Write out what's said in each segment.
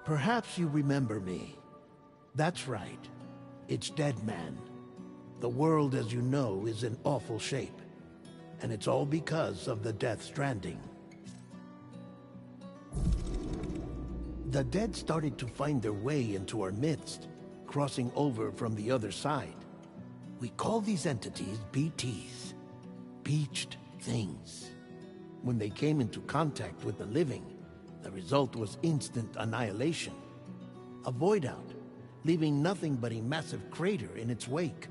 Perhaps you remember me. That's right. It's Dead Man. The world, as you know, is in awful shape. And it's all because of the Death Stranding. The dead started to find their way into our midst, crossing over from the other side. We call these entities BTs, Beached Things. When they came into contact with the living, the result was instant annihilation. A void out, leaving nothing but a massive crater in its wake.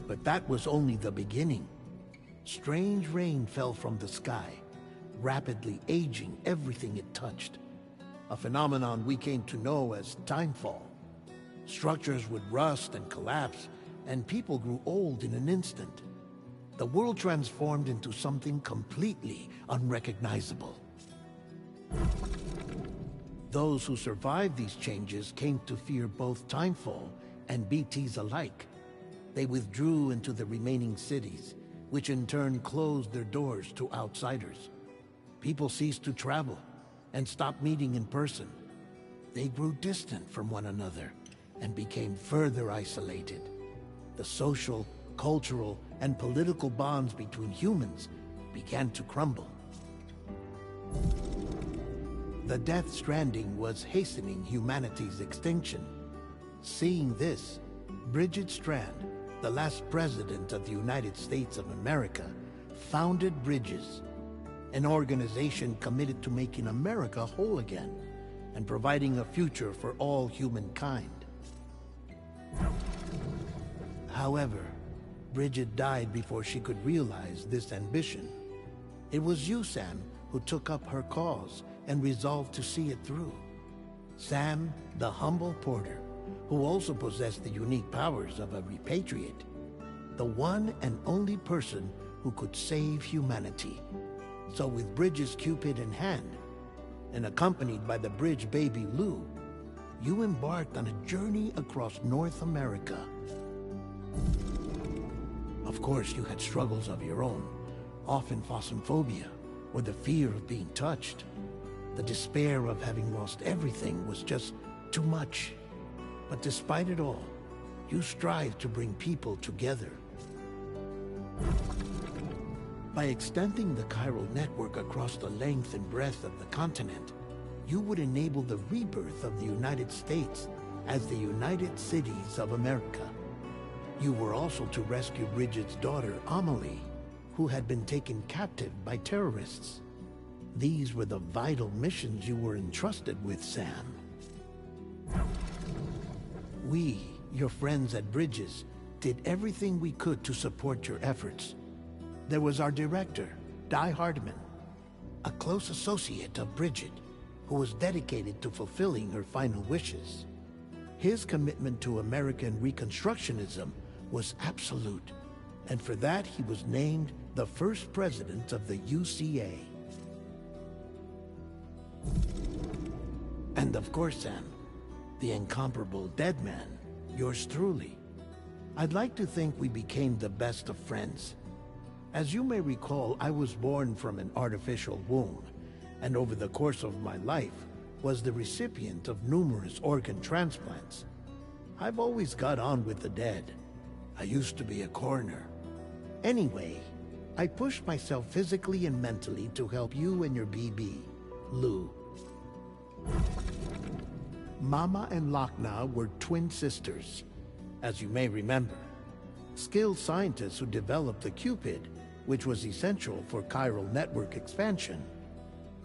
But that was only the beginning. Strange rain fell from the sky, rapidly aging everything it touched. A phenomenon we came to know as timefall. Structures would rust and collapse, and people grew old in an instant. The world transformed into something completely unrecognizable. Those who survived these changes came to fear both timefall and BTs alike. They withdrew into the remaining cities, which in turn closed their doors to outsiders. People ceased to travel and stopped meeting in person. They grew distant from one another and became further isolated. The social, cultural, and political bonds between humans began to crumble. The Death Stranding was hastening humanity's extinction. Seeing this, Bridget Strand, the last president of the United States of America, founded Bridges, an organization committed to making America whole again and providing a future for all humankind. However, Bridget died before she could realize this ambition. It was you, Sam, who took up her cause and resolved to see it through. Sam, the humble porter, who also possessed the unique powers of a repatriate. The one and only person who could save humanity. So with Bridges' Cupid in hand, and accompanied by the bridge baby Lou, you embarked on a journey across North America. Of course, you had struggles of your own, often phasmophobia, or the fear of being touched. The despair of having lost everything was just too much. But despite it all, you strive to bring people together. By extending the chiral network across the length and breadth of the continent, you would enable the rebirth of the United States as the United Cities of America. You were also to rescue Bridget's daughter, Amelie, who had been taken captive by terrorists. These were the vital missions you were entrusted with, Sam. We, your friends at Bridges, did everything we could to support your efforts. There was our director, Di Hardman, a close associate of Bridget, who was dedicated to fulfilling her final wishes. His commitment to American Reconstructionism was absolute, and for that he was named the first president of the UCA. And of course, Sam, the incomparable Dead Man, yours truly. I'd like to think we became the best of friends. As you may recall, I was born from an artificial womb, and over the course of my life was the recipient of numerous organ transplants. I've always got on with the dead. I used to be a coroner. Anyway, I pushed myself physically and mentally to help you and your BB, Lou. Mama and Lakna were twin sisters, as you may remember. Skilled scientists who developed the Cupid, which was essential for chiral network expansion.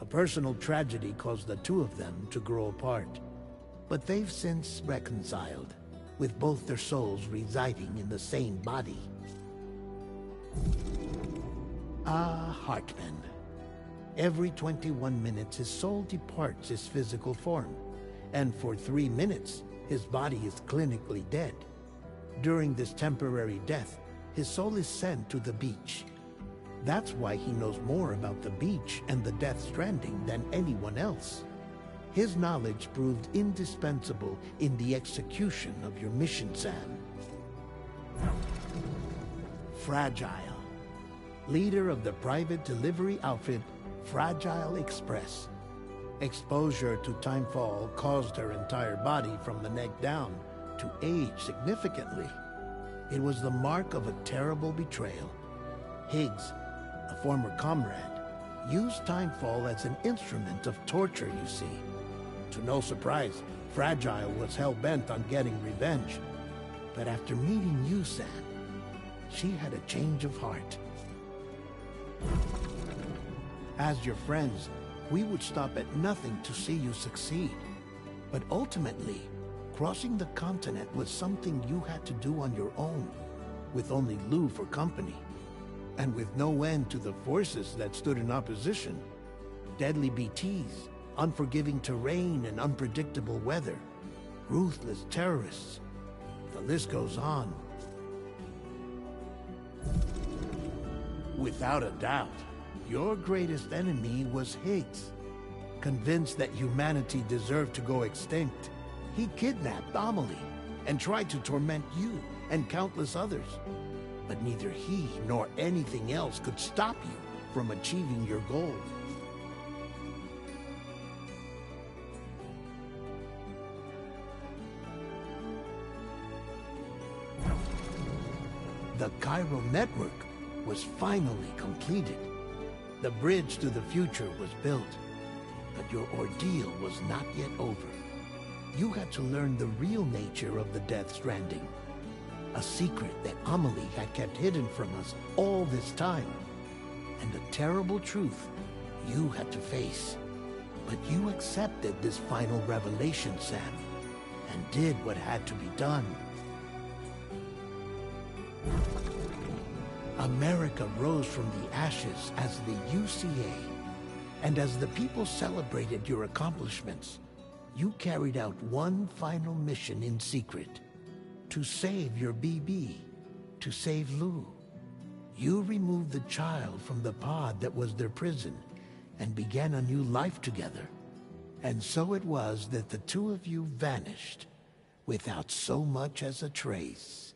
A personal tragedy caused the two of them to grow apart. But they've since reconciled, with both their souls residing in the same body. Hartman. Every 21 minutes his soul departs his physical form, and for 3 minutes his body is clinically dead. During this temporary death, his soul is sent to the beach. That's why he knows more about the beach and the Death Stranding than anyone else. His knowledge proved indispensable in the execution of your mission, Sam. Fragile. Leader of the private delivery outfit, Fragile Express. Exposure to timefall caused her entire body from the neck down to age significantly. It was the mark of a terrible betrayal. Higgs, a former comrade, used timefall as an instrument of torture, you see. To no surprise, Fragile was hell-bent on getting revenge. But after meeting you, Sam, she had a change of heart. As your friends, we would stop at nothing to see you succeed. But ultimately, crossing the continent was something you had to do on your own, with only Lou for company, and with no end to the forces that stood in opposition. Deadly BTs, unforgiving terrain and unpredictable weather, ruthless terrorists. The list goes on. Without a doubt, your greatest enemy was Higgs. Convinced that humanity deserved to go extinct, he kidnapped Amelie and tried to torment you and countless others. But neither he nor anything else could stop you from achieving your goal. The chiral network was finally completed. The bridge to the future was built, but your ordeal was not yet over. You had to learn the real nature of the Death Stranding, a secret that Amelie had kept hidden from us all this time, and a terrible truth you had to face. But you accepted this final revelation, Sam, and did what had to be done. America rose from the ashes as the UCA, and as the people celebrated your accomplishments, you carried out one final mission in secret: to save your BB, to save Lou. You removed the child from the pod that was their prison and began a new life together. And so it was that the two of you vanished without so much as a trace.